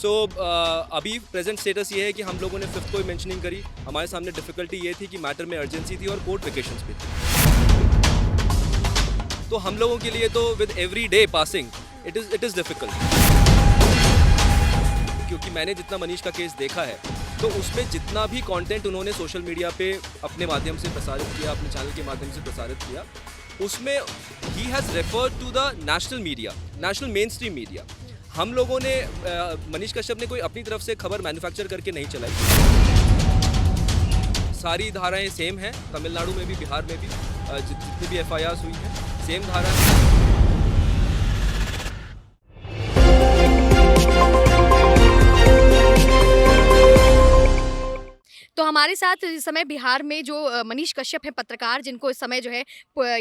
अभी present status ये है कि हम लोगों ने 5th को ही मेंशनिंग करी। हमारे सामने डिफिकल्टी ये थी कि मैटर में अर्जेंसी थी और कोर्ट वेकेशंस पे थी। तो हम लोगों के लिए तो with every day passing it is difficult, क्योंकि मैंने जितना मनीष का केस देखा है तो उसमें जितना भी कंटेंट उन्होंने सोशल मीडिया पे अपने माध्यम से प्रसारित किया, अपने चैनल के माध्यम से प्रसारित किया, उसमें ही has referred to the national media, national mainstream media. हम लोगों ने मनीष कश्यप ने कोई अपनी तरफ से खबर मैन्युफैक्चर करके नहीं चलाई। सारी धाराएं सेम हैं, तमिलनाडु में भी, बिहार में भी जितनी भी FIRs हुई हैं सेम धारा है। तो हमारे साथ इस समय बिहार में जो मनीष कश्यप हैं, पत्रकार, जिनको इस समय जो है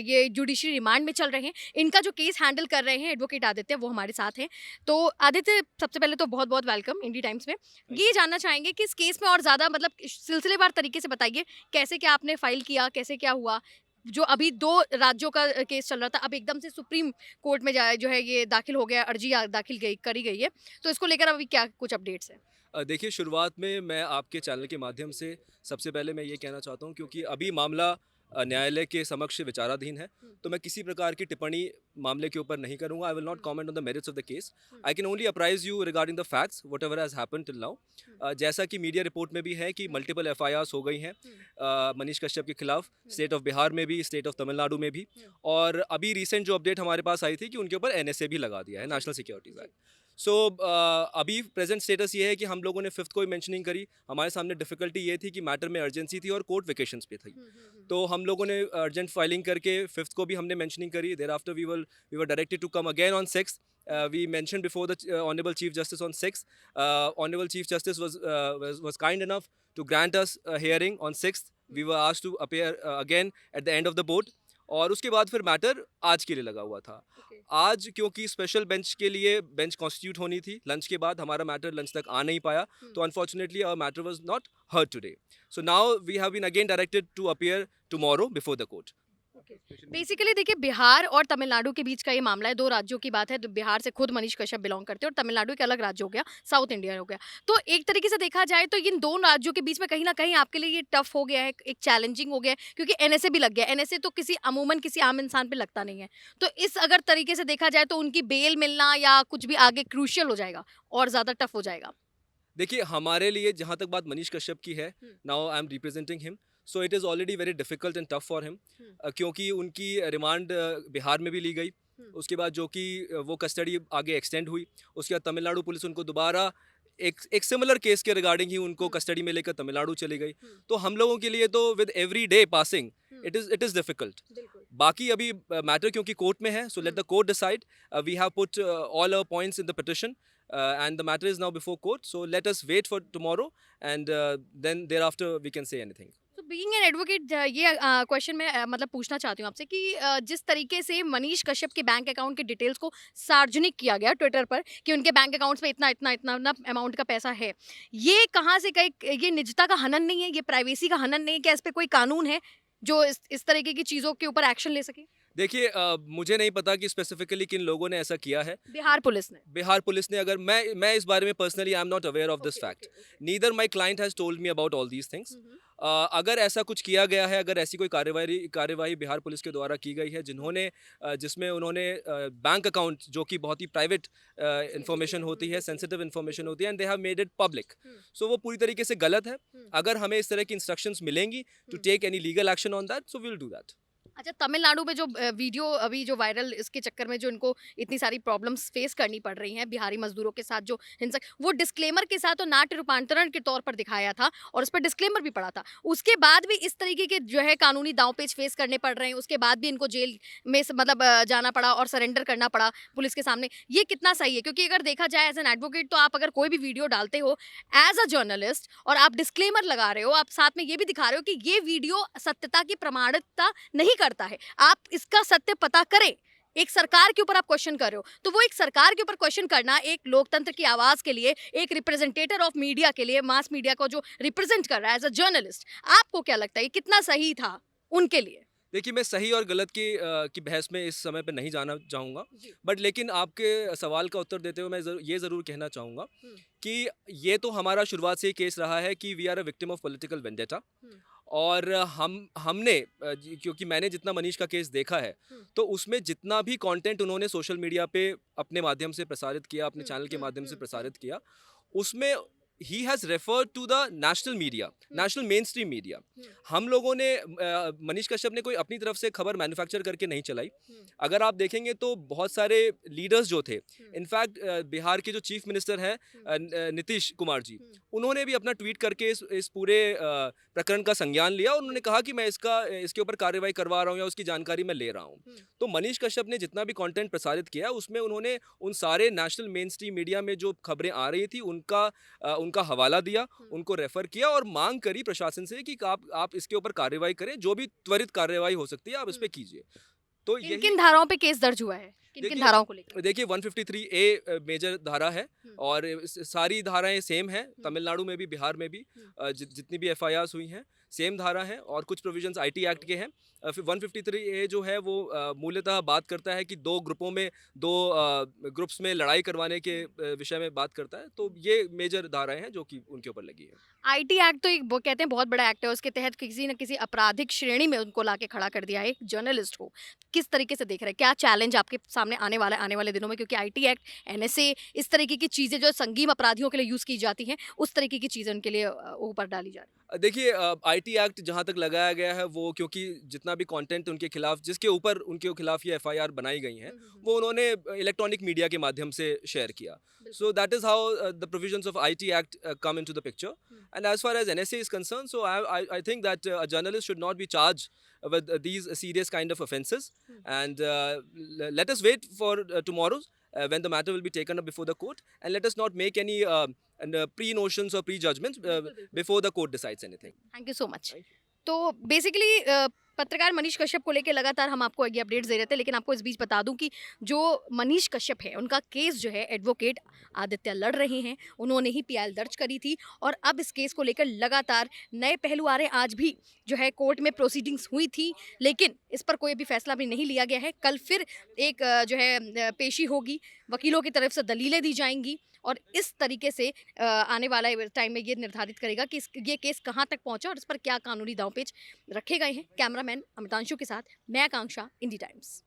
ये जुडिशरी रिमांड में चल रहे हैं, इनका जो केस हैंडल कर रहे हैं एडवोकेट आदित्य, वो हमारे साथ हैं। तो आदित्य, सबसे पहले तो बहुत बहुत वेलकम इंडी टाइम्स में। ये जानना चाहेंगे कि इस केस में और ज़्यादा मतलब सिलसिलेवार तरीके से बताइए, कैसे क्या आपने फाइल किया, कैसे क्या हुआ? जो अभी 2 राज्यों का केस चल रहा था, अब एकदम से सुप्रीम कोर्ट में जो है ये दाखिल हो गया, अर्जी करी गई है, तो इसको लेकर अभी क्या कुछ अपडेट्स हैं? देखिए, शुरुआत में मैं आपके चैनल के माध्यम से सबसे पहले मैं ये कहना चाहता हूँ, क्योंकि अभी मामला न्यायालय के समक्ष विचाराधीन है, तो मैं किसी प्रकार की टिप्पणी मामले के ऊपर नहीं करूँगा। I will not comment on the merits of the case. I can only apprise you regarding the facts what ever has happen till now. जैसा कि मीडिया रिपोर्ट में भी है कि मल्टीपल FIRs हो गई हैं मनीष कश्यप के खिलाफ, स्टेट ऑफ बिहार में भी, स्टेट ऑफ तमिलनाडु में भी, और अभी रिसेंट जो अपडेट हमारे पास आई थी कि उनके ऊपर NSA भी लगा दिया है, नेशनल सिक्योरिटीज एक्ट। अभी प्रेजेंट स्टेटस ये है कि हम लोगों ने 5th को ही मेंशनिंग करी। हमारे सामने डिफिकल्टी ये थी कि मैटर में अर्जेंसी थी और कोर्ट वेकेशंस पे थी। तो हम लोगों ने अर्जेंट फाइलिंग करके 5th को भी हमने मेंशनिंग करी। Thereafter we were directed to come again on 6th. We mentioned before the Honorable Chief Justice on 6th. Honorable Chief Justice was kind enough to grant us a hearing on 6th. We were asked to appear again at the end of the board. और उसके बाद फिर matter आज के लिए लगा हुआ था। आज क्योंकि स्पेशल बेंच के लिए बेंच कॉन्स्टिट्यूट होनी थी, लंच के बाद हमारा मैटर लंच तक आ नहीं पाया, तो unfortunately our matter was not heard today. So now we have been again directed to appear tomorrow before the court. Basically देखिए, बिहार और तमिलनाडु के बीच का ये मामला है, 2 राज्यों की बात है। तो बिहार से खुद मनीष कश्यप बिलोंग करते हैं और तमिलनाडु एक अलग राज्य हो गया, साउथ इंडिया हो गया। तो एक तरीके से देखा जाए तो इन 2 राज्यों के बीच में कहीं ना कहीं आपके लिए ये टफ हो गया है, एक चैलेंजिंग हो गया है, क्योंकि NSA भी लग गया। NSA तो अमूमन किसी आम इंसान पे लगता नहीं है। तो इस अगर तरीके से देखा जाए तो उनकी बेल मिलना या कुछ भी आगे क्रूशियल हो जाएगा और ज़्यादा टफ हो जाएगा। देखिए, हमारे लिए जहाँ तक बात मनीष कश्यप की है, now I am representing him, so it is already very difficult and tough for him, क्योंकि उनकी रिमांड बिहार में भी ली गई। उसके बाद जो कि वो कस्टडी आगे एक्सटेंड हुई, उसके बाद तमिलनाडु पुलिस उनको दोबारा एक सिमिलर केस के रिगार्डिंग ही उनको कस्टडी में लेकर तमिलनाडु चली गई। तो हम लोगों के लिए तो with every day passing it is difficult. बाकी अभी मैटर क्योंकि कोर्ट में है, so let the court decide. We have put all our points in the petition and the matter is now before court, so let us wait for tomorrow and then thereafter we can say anything. तो being an advocate, ये question मैं मतलब पूछना चाहती हूँ आपसे कि जिस तरीके से मनीष कश्यप के बैंक अकाउंट के डिटेल्स को सार्वजनिक किया गया ट्विटर पर कि उनके बैंक अकाउंट्स में इतना इतना इतना इतना अमाउंट का पैसा है, ये कहाँ से कहीं ये निजता का हनन नहीं है, ये प्राइवेसी का हनन नहीं है? क्या इस पर कोई कानून है जो इस तरीके की चीज़ों के ऊपर एक्शन ले सके? देखिए, मुझे नहीं पता कि स्पेसिफिकली किन लोगों ने ऐसा किया है। बिहार पुलिस ने अगर मैं इस बारे में personally I am not aware of this fact. Neither my client has told me about all these things. अगर ऐसा कुछ किया गया है, अगर ऐसी कोई कार्यवाही बिहार पुलिस के द्वारा की गई है जिसमें उन्होंने बैंक अकाउंट, जो कि बहुत ही प्राइवेट इंफॉर्मेशन होती है, सेंसिटिव इंफॉर्मेशन होती है, and they have made it public, so वो पूरी तरीके से गलत है। अगर हमें इस तरह की इंस्ट्रक्शंस मिलेंगी to take any legal action on that, so we will do that. अच्छा, तमिलनाडु में जो वीडियो अभी जो वायरल, इसके चक्कर में जो इनको इतनी सारी प्रॉब्लम्स फेस करनी पड़ रही हैं, बिहारी मजदूरों के साथ जो हिंसक, वो डिस्क्लेमर के साथ और नाट्य रूपांतरण के तौर पर दिखाया था और उस पर डिस्क्लेमर भी पड़ा था। उसके बाद भी इस तरीके के जो है कानूनी दांवपेच फेस करने पड़ रहे हैं, उसके बाद भी इनको जेल में मतलब जाना पड़ा और सरेंडर करना पड़ा पुलिस के सामने। ये कितना सही है? क्योंकि अगर देखा जाए एज एन एडवोकेट, तो आप अगर कोई भी वीडियो डालते हो एज अ जर्नलिस्ट और आप डिस्क्लेमर लगा रहे हो, आप साथ में ये भी दिखा रहे हो कि ये वीडियो सत्यता की प्रमाणिकता नहीं करता है, आप इसका सत्य पता करें। एक सरकार के ऊपर आप क्वेश्चन कर रहे हो, तो वो एक सरकार के ऊपर क्वेश्चन करना एक लोकतंत्र की आवाज के लिए, एक रिप्रेजेंटेटर ऑफ मीडिया के लिए, मास मीडिया को जो रिप्रेजेंट कर रहा है एज अ जर्नलिस्ट, आपको क्या लगता है ये कितना सही था उनके लिए? देखिए, मैं सही और गलत की बहस में इस समय पे नहीं जाना चाहूँगा। जी। बट लेकिन आपके सवाल का उत्तर देते हुए मैं ये ज़रूर कहना चाहूँगा हुँ, कि ये तो हमारा शुरुआत से ही केस रहा है कि we are a victim of political vendetta. हुँ, और हमने क्योंकि मैंने जितना मनीष का केस देखा है, हुँ, तो उसमें जितना भी कंटेंट उन्होंने सोशल मीडिया पे अपने माध्यम से प्रसारित किया, अपने हुँ, चैनल के हुँ, माध्यम से हुँ, हुँ, प्रसारित किया, उसमें ही has referred to the national media, हुँ, नेशनल मेन स्ट्रीम मीडिया। हुँ, हम लोगों ने मनीष कश्यप ने कोई अपनी तरफ से खबर मैन्युफैक्चर करके नहीं चलाई। हुँ, अगर आप देखेंगे तो बहुत सारे लीडर्स जो थे, हुँ, इनफैक्ट बिहार के जो चीफ मिनिस्टर हैं हुँ, नीतीश कुमार जी, हुँ, उन्होंने भी अपना ट्वीट करके इस पूरे प्रकरण का संज्ञान लिया और उन्होंने बिल्कुल। कहा कि मैं इसके ऊपर कार्रवाई करवा रहा हूँ या उसकी जानकारी मैं ले रहा हूँ। हुँ, तो मनीष कश्यप ने जितना भी कंटेंट प्रसारित किया, उसमें उन्होंने उन सारे नेशनल मेन स्ट्रीम मीडिया में जो खबरें आ रही थी, उनका हवाला दिया, हुँ, उनको रेफर किया और मांग करी प्रशासन से कि आप इसके ऊपर कार्रवाई करें, जो भी त्वरित कार्रवाई हो सकती है आप इस पे हुँ। कीजिए। तो किन-किन यही धाराओं पे केस दर्ज हुआ है? किन-किन देखिए धाराओं को लेकर? देखिए 153 ए मेजर धारा है हुँ, और सारी धाराएं सेम हैं, हुँ, तमिलनाडु में भी, बिहार में भी। हुँ, जितनी भी एफआईआर्स हुई हैं सेम धारा है और कुछ प्रोविजंस आईटी एक्ट के हैं। फिर 153 ए जो है वो मूलतः बात करता है कि दो ग्रुपों में, दो ग्रुप्स में लड़ाई करवाने के हुँ, विषय में बात करता है। तो हुँ। ये मेजर धाराएं हैं जो कि उनके ऊपर लगी है। आईटी एक्ट तो एक वो कहते हैं बहुत बड़ा एक्ट है, उसके तहत किसी न किसी आपराधिक श्रेणी में उनको लाके खड़ा कर दिया है एक जर्नलिस्ट को। किस तरीके से देख रहे हैं? क्या चैलेंज आपके सामने आने वाले दिनों में? क्योंकि आईटी एक्ट, एनएसए इस तरीके की चीज़ें जो संगीन अपराधियों के लिए यूज़ की जाती हैं, उस तरीके की चीज़ें उनके लिए ऊपर डाली जा रही हैं। देखिए आईटी एक्ट जहाँ तक लगाया गया है वो क्योंकि जितना भी कंटेंट उनके खिलाफ जिसके ऊपर उनके खिलाफ ये एफआईआर बनाई गई हैं हुँ, हुँ, हुँ। वो उन्होंने इलेक्ट्रॉनिक मीडिया के माध्यम से शेयर किया। बिल्कुल। So that is how the provisions of IT act come into the picture hmm, and as far as NSA is concern so I think that a journalist should not be charge with these serious kind of offenses hmm. and let us wait for tomorrow when the matter will be taken up before the court and let us not make any pre-notions or pre-judgments बिल्कुल, बिल्कुल। before the court decides anything. Thank you so much. Thank you. तो basically पत्रकार मनीष कश्यप को लेके लगातार हम आपको ये अपडेट्स दे रहे थे, लेकिन आपको इस बीच बता दूं कि जो मनीष कश्यप है उनका केस जो है एडवोकेट आदित्य लड़ रहे हैं। उन्होंने ही पीआईएल दर्ज करी थी और अब इस केस को लेकर लगातार नए पहलू आ रहे हैं। आज भी जो है कोर्ट में प्रोसीडिंग्स हुई थी, लेकिन इस पर कोई भी फैसला भी नहीं लिया गया है। कल फिर एक जो है पेशी होगी, वकीलों की तरफ से दलीलें दी जाएंगी और इस तरीके से आने वाला टाइम में ये निर्धारित करेगा कि ये केस कहाँ तक पहुंचा और इस पर क्या कानूनी दांवपेच रखे गए हैं। कैमरामैन अमितांशु के साथ मैं आकांक्षा, इंडी टाइम्स।